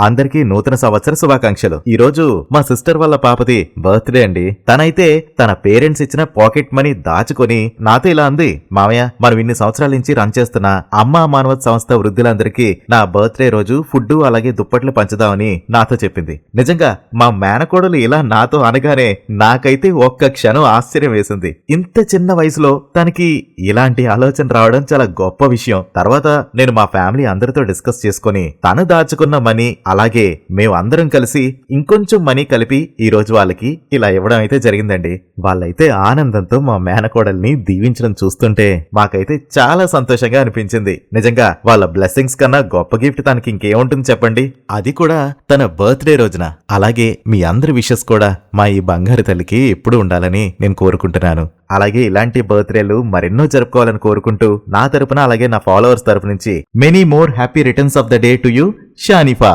అందరికీ నూతన సంవత్సర శుభాకాంక్షలు. ఈ రోజు మా సిస్టర్ వాళ్ళ పాపది బర్త్డే అండి. తనైతే తన పేరెంట్స్ ఇచ్చిన పాకెట్ మనీ దాచుకొని నాతో ఇలా అంది, మామయ్య మనం ఇన్ని సంవత్సరాల నుంచి రన్ చేస్తున్న అమ్మా మానవత్ సంస్థ వృద్ధులందరికీ నా బర్త్డే రోజు ఫుడ్ అలాగే దుప్పట్లు పంచుదామని నాతో చెప్పింది. నిజంగా మా మేనకోడలు ఇలా నాతో అనగానే నాకైతే ఒక్క క్షణం ఆశ్చర్యం వేసింది. ఇంత చిన్న వయసులో తనకి ఇలాంటి ఆలోచన రావడం చాలా గొప్ప విషయం. తర్వాత నేను మా ఫ్యామిలీ అందరితో డిస్కస్ చేసుకుని తను దాచుకున్న మనీ అలాగే మేమందరం కలిసి ఇంకొంచెం మనీ కలిపి ఈ రోజు వాళ్ళకి ఇలా ఇవ్వడం అయితే జరిగిందండి. వాళ్ళైతే ఆనందంతో మా మేనకోడల్ని దీవించడం చూస్తుంటే మాకైతే చాలా సంతోషంగా అనిపించింది. నిజంగా వాళ్ళ బ్లెస్సింగ్స్ కన్నా గొప్ప గిఫ్ట్ తనకి ఇంకేముంటుంది చెప్పండి, అది కూడా తన బర్త్డే రోజున. అలాగే మీ అందరి విషెస్ కూడా మా ఈ బంగారు తల్లికి ఎప్పుడు ఉండాలని నేను కోరుకుంటున్నాను. అలాగే ఇలాంటి బర్త్డేలు మరెన్నో జరుపుకోవాలని కోరుకుంటూ నా తరపున అలాగే నా ఫాలోవర్స్ తరపు నుంచి many more happy returns of the day to you, షానిఫా.